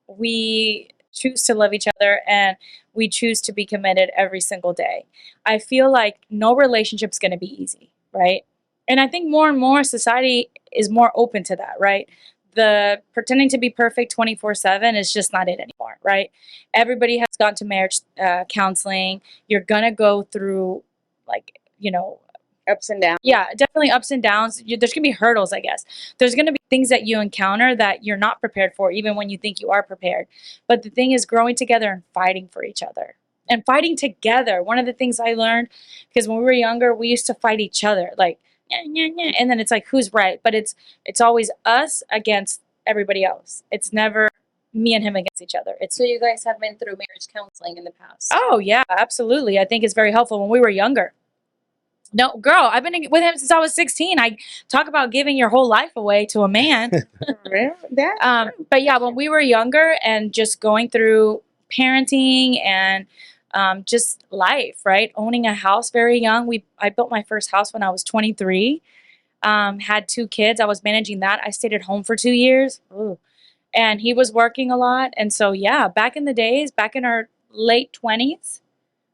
we choose to love each other and we choose to be committed every single day. I feel like no relationship's going to be easy, right? And I think more and more society is more open to that, right? The pretending to be perfect 24/7 is just not it anymore, right? Everybody has gone to marriage counseling. You're going to go through, like, Ups and downs. Yeah, definitely ups and downs. There's going to be hurdles, I guess. There's going to be things that you encounter that you're not prepared for, even when you think you are prepared. But the thing is growing together and fighting for each other. And fighting together. One of the things I learned, because when we were younger, we used to fight each other. Like, and then it's like, who's right? But it's always us against everybody else. It's never me and him against each other. So you guys have been through marriage counseling in the past? Oh, yeah, absolutely. I think it's very helpful when we were younger. No, girl, I've been with him since I was 16. I talk about giving your whole life away to a man. But yeah, when we were younger and just going through parenting and just life, right? Owning a house very young. I built my first house when I was 23. Had 2 kids. I was managing that. I stayed at home for 2 years. Ooh. And he was working a lot. And so, yeah, back in the days, back in our late 20s,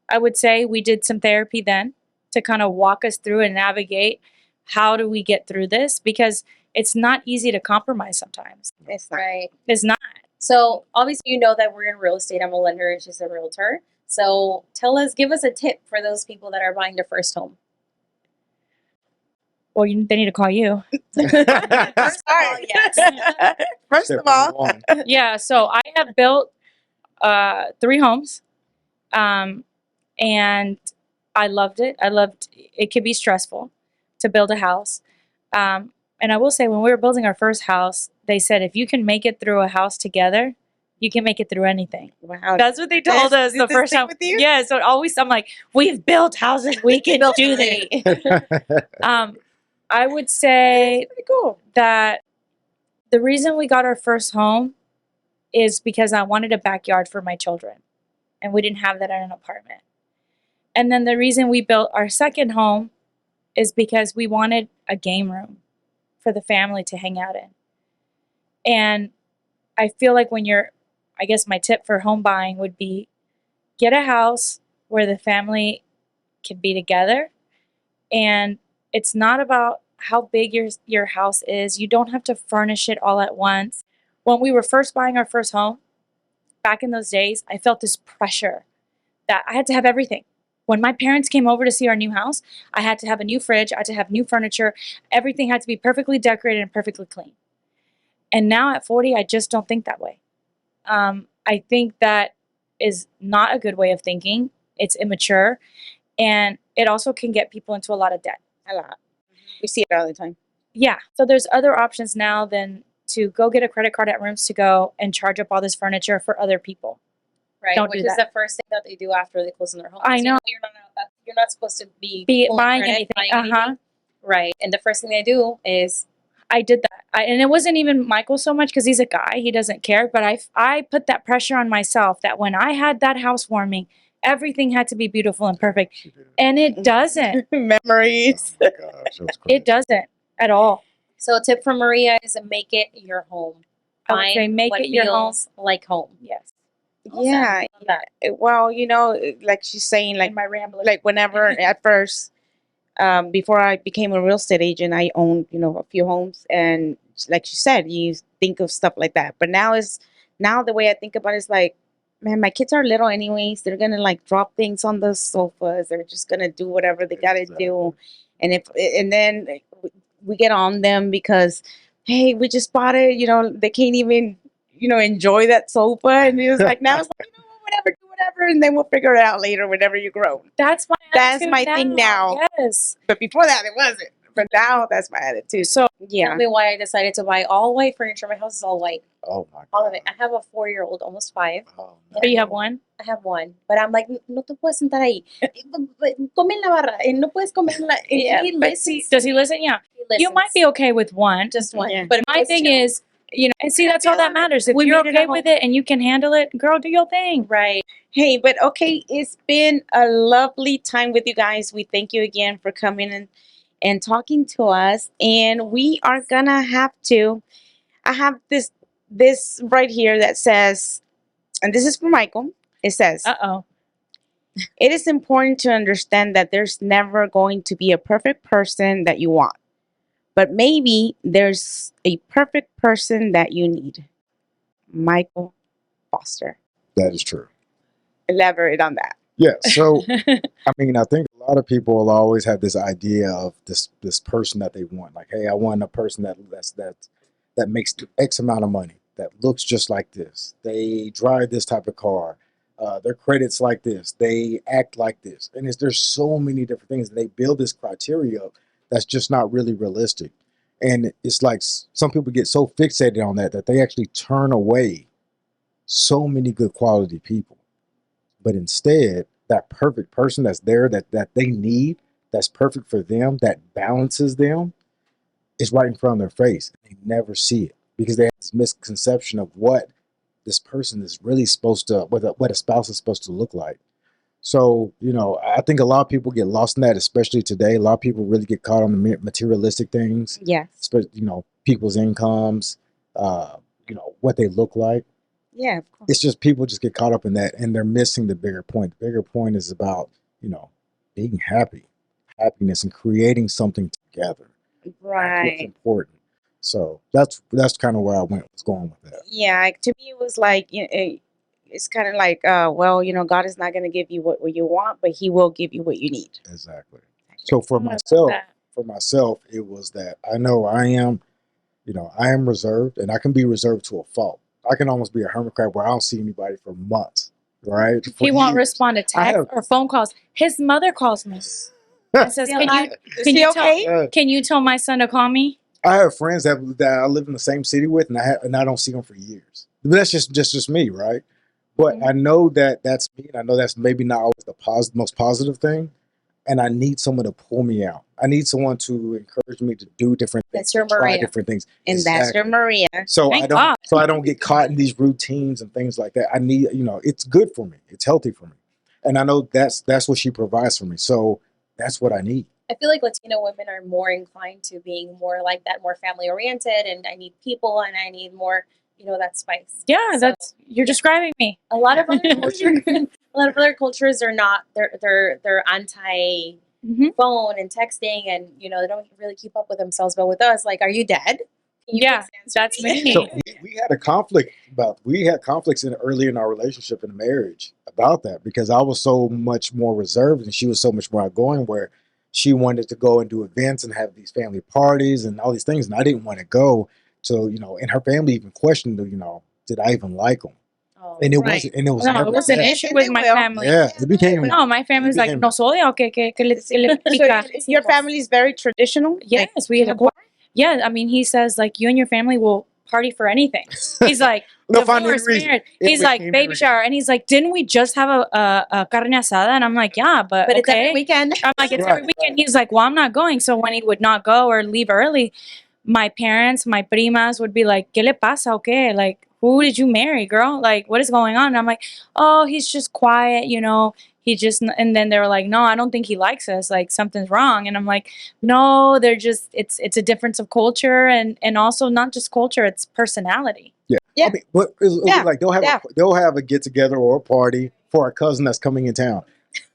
I would say we did some therapy then to kind of walk us through and navigate how do we get through this, because it's not easy to compromise sometimes. It's not. Right. It's not. So obviously you know that we're in real estate. I'm a lender and she's a realtor. So give us a tip for those people that are buying their first home. Well, they need to call you. First of all, yes. First of all, Yeah, so I have built 3 homes. and I loved it. It could be stressful to build a house. And I will say, when we were building our first house, they said, if you can make it through a house together, you can make it through anything. Wow. That's what they told us the first time. Yeah, so always I'm like, we've built houses, we can do this. I would say Pretty cool. that the reason we got our first home is because I wanted a backyard for my children, and we didn't have that in an apartment. And then the reason we built our second home is because we wanted a game room for the family to hang out in. And I feel like I guess my tip for home buying would be, get a house where the family can be together. And it's not about how big your house is. You don't have to furnish it all at once. When we were first buying our first home, back in those days, I felt this pressure that I had to have everything. When my parents came over to see our new house, I had to have a new fridge, I had to have new furniture. Everything had to be perfectly decorated and perfectly clean. And now at 40, I just don't think that way. I think that is not a good way of thinking. It's immature, and it also can get people into a lot of debt. A lot. We see it all the time. Yeah. So there's other options now than to go get a credit card at Rooms To Go and charge up all this furniture for other people. Right, Don't which do is that. the first thing that they do after they close on their home. I know. You're not supposed to be pulling Buying credit, anything. buying Uh-huh. anything. Right. And the first thing they do is, I did that. And it wasn't even Michael so much because he's a guy. He doesn't care. But I put that pressure on myself that when I had that housewarming, everything had to be beautiful and perfect. And it doesn't. Memories. Oh my gosh, that was crazy. It doesn't at all. so a tip from Maria is to make it your home. I would say Find make what it your home. feels like home. Yes. Yeah. Love that. Well, like she's saying, like In my rambling. like whenever at first, before I became a real estate agent, I owned a few homes, and like she said, you think of stuff like that. But now the way I think about it is like, man, my kids are little anyways. They're gonna like drop things on the sofas. They're just gonna do whatever they gotta do, and then we get on them because, hey, we just bought it. They can't even enjoy that sofa, and it was like, now it's like, whatever, do whatever, and then we'll figure it out later whenever you grow. That's my That's attitude my thing now. Yes. But before that, it wasn't. But now that's my attitude. So Yeah. Tell me why I decided to buy all white furniture. My house is all white. Oh my All of it. I have a 4-year-old, almost 5. Oh, do you have one? I have one. But I'm like, no te puedes sentar ahí. Come en la barra. No puedes comer en la... Yeah. He But listens. does he listen? Yeah. He You might listens. be okay with one. Just one. Yeah. But if My it's thing two- is, and see, that's all that matters. If We you're made it okay at with home. it and you can handle it, girl, do your thing. Right. Hey, but okay, it's been a lovely time with you guys. We thank you again for coming and talking to us. And we are gonna have to. I have this right here that says, and this is for Michael. It says, Uh-oh. it is important to understand that there's never going to be a perfect person that you want, but maybe there's a perfect person that you need. Michael Foster. that is true. Elaborate on that. Yeah. So I mean, I think a lot of people will always have this idea of this person that they want. Like, hey, I want a person that makes X amount of money, that looks just like this. They drive this type of car. Their credit's like this. They act like this. And there's so many different things. They build this criteria up that's just not really realistic. And it's like some people get so fixated on that they actually turn away so many good quality people. But instead, that perfect person that's there that they need, that's perfect for them, that balances them, is right in front of their face. They never see it because they have this misconception of what this person is really supposed to, what a spouse is supposed to look like. So, I think a lot of people get lost in that, especially today. A lot of people really get caught on the materialistic things, Yes. people's incomes, what they look like. Yeah, of course. It's just people just get caught up in that and they're missing the bigger point. The bigger point is about, being happiness and creating something together. That's what's Right. important. So that's kind of where I was going with that. Yeah, to me it was like, it's kind of like, God is not going to give you what you want, but He will give you what you need. Exactly. So for I love myself, that. it was that I know I am reserved, and I can be reserved to a fault. I can almost be a hermit crab where I don't see anybody for months. right? For He won't years. respond to I text have- or phone calls. His mother calls me and says, Is can he you okay? tell can you tell my son to call me?" I have friends that I live in the same city with, and I don't see them for years. But that's just me, right? But Mhm. I know that that's me, and I know that's maybe not always the most positive thing. And I need someone to pull me out. I need someone to encourage me to do different things, That's your to try Maria. different things. And that's your Maria. So Thank I don't God. so I don't get caught in these routines and things like that. I need, it's good for me. It's healthy for me. And I know that's what she provides for me. So that's what I need. I feel like Latino women are more inclined to being more like that, more family oriented, and I need people and I need more, that spice. Yeah, So, you're describing me. a lot of other cultures are not. They're anti Mhm. phone and texting, and they don't really keep up with themselves. But with us, like, are you dead? Can you Yeah, please answer that's me? me. So we had a conflict we had conflicts early in our relationship and marriage about that because I was so much more reserved and she was so much more outgoing where she wanted to go and do events and have these family parties and all these things and I didn't want to go. So, and her family even questioned, did I even like them? Oh, And it Right. wasn't, and it was No, never it was an that. issue with my Well, family. Yeah, it became No, my family's like, became- ¿nos odia o qué le So pica? your family is very traditional? Yes, Like, we to the have. core? Yeah, I mean, he says like you and your family will party for anything. He's like They'll find any divorce, reason. marriage. It'll He's be like any baby reason. shower, and he's like, didn't we just have a carne asada? And I'm like, yeah, but But it's okay. every weekend. I'm like, it's Right, every weekend. He's like, well, I'm not going. So when he would not go or leave early, my parents, my primas would be like, ¿Qué le pasa? Okay, like, who did you marry, girl? Like, what is going on? And I'm like, oh, he's just quiet, He just, and then they were like, no, I don't think he likes us. Like, something's wrong. And I'm like, no, they're just, it's a difference of culture and also not just culture, it's personality. Yeah. Yeah. I mean, but it'll be Yeah. like they'll have a get together or a party for a cousin that's coming in town.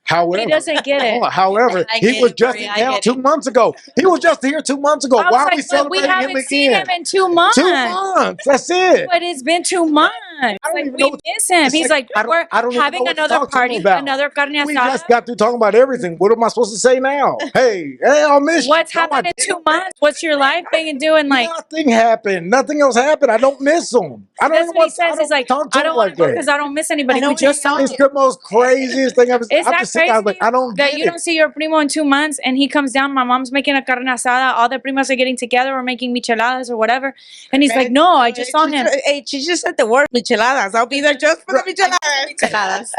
However, He doesn't get it. However, I he get was it, just Maria, in I town get 2 months ago. He was just here 2 months ago. I was Why are like, we but we celebrating him haven't seen him again? in 2 months. 2 months. That's it. But it's been 2 months. don't Like, even we know what- miss him. It's He's like, I we're don't even know having what to another talk to him party, about. another carne We asada. just got through talking about everything. What am I supposed to say now? Hey, I'll miss you. What's No, I happened in didn't. 2 months? What's your life thing and doing? Like, Nothing happened. Nothing else happened. I don't miss him. I don't that's even what he want. I says. don't He's like, talk to I him don't want like to go because that. I don't miss anybody. I don't We just hang saw out. It's him. the most craziest thing I've. Is I'm that just sitting there, I was crazy? like, I don't That get you it. don't see your primo in 2 months and he comes down, my mom's making a carne asada, all the primos are getting together or making micheladas or whatever. And he's like, no, I just saw him. Hey, she just said the word micheladas. I'll be there just for the micheladas.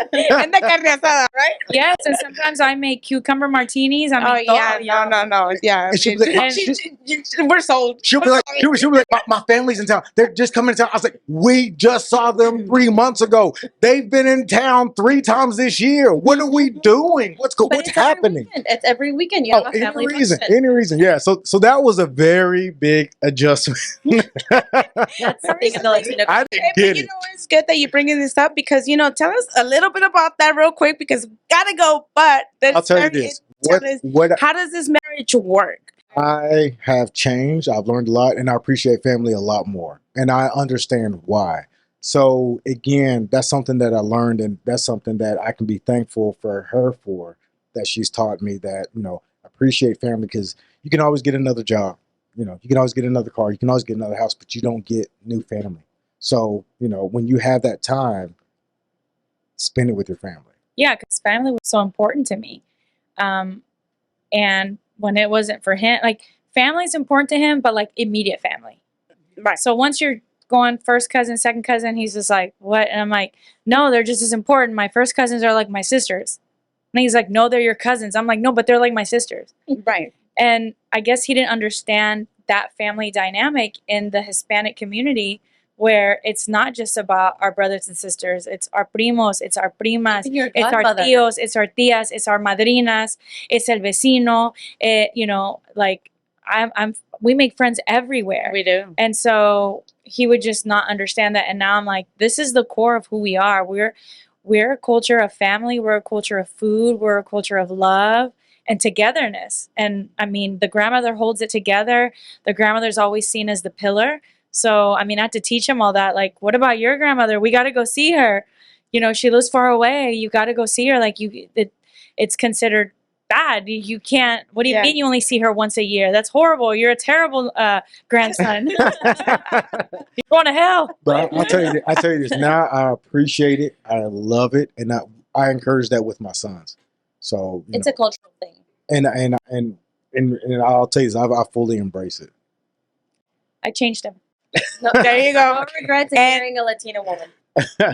And the carne asada, right? Yes, and sometimes I make cucumber martinis. I Oh, mean, yeah. No. Yeah. And she'll be like, We're sold. she'll be like, my family's in town. They're just coming to town. I was like, we just saw them 3 months ago. They've been in town 3 times this year. What are we doing? What's But happening? It's every weekend. You have a family function. Any reason. Yeah. So that was a very big adjustment. That's the thing in the Latino I Hey, didn't but get you it. know, it's good that you're bringing this up because, tell us a little bit about that real quick because gotta go. But I'll tell you this. What how does this marriage work? I have changed. I've learned a lot, and I appreciate family a lot more, and I understand why. So again, that's something that I learned, and that's something that I can be thankful for her for. That she's taught me that appreciate family because you can always get another job. You can always get another car. You can always get another house, but you don't get new family. So when you have that time, spend it with your family. yeah, because family was so important to me. And when it wasn't for him, like, family's important to him, but like immediate family. Right. So once you're going first cousin, second cousin, he's just like, what? And I'm like, no, they're just as important. My first cousins are like my sisters. And he's like, no, they're your cousins. I'm like, no, but they're like my sisters. Right. And I guess he didn't understand that family dynamic in the Hispanic community where it's not just about our brothers and sisters. It's our primos, it's our primas, Even your it's our godmother. tíos, it's our tías, it's our madrinas, it's el vecino. Like we make friends everywhere. We do. And so he would just not understand that. And now I'm like, this is the core of who we are. We're a culture of family. We're a culture of food. We're a culture of love and togetherness. And I mean, the grandmother holds it together. The grandmother's always seen as the pillar. So, I mean, I had to teach him all that. Like, what about your grandmother? We got to go see her. She lives far away. You got to go see her. Like, it's considered bad. You can't. What do you Yeah. mean you only see her once a year? That's horrible. You're a terrible grandson. You're going to hell. But I'll tell you, I tell you this now. I appreciate it. I love it, and I encourage that with my sons. So It's a cultural thing. and I'll tell you this, I fully embrace it. I changed him. No, There you go. no regrets in And- marrying a Latina woman.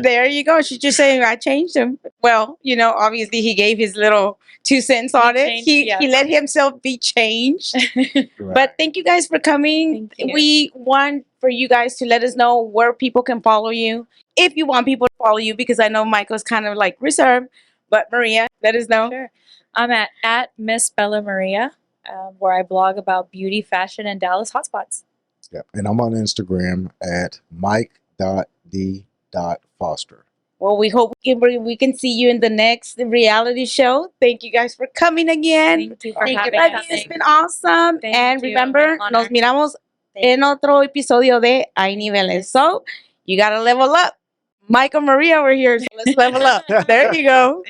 There you go. She's just saying I changed him. Well, obviously he gave his little 2 cents on it. changed, He yeah. he let himself be changed. Right. But thank you guys for coming. Thank you. We want for you guys to let us know where people can follow you. If you want people to follow you, because I know Michael's kind of like reserved. But Maria, let us know. Sure. I'm at Miss Bella Maria, where I blog about beauty, fashion, and Dallas hotspots. Yep. And I'm on Instagram at mike.d.foster. Well, we hope we can see you in the next reality show. Thank you guys for coming again. Thank you for Thank you having for me. Love you. It's been awesome. Thank And you. remember, An honor. nos miramos Thank en otro episodio de Hay Niveles. So, you got to level up. Mike and Maria were here, so let's level up. There you go.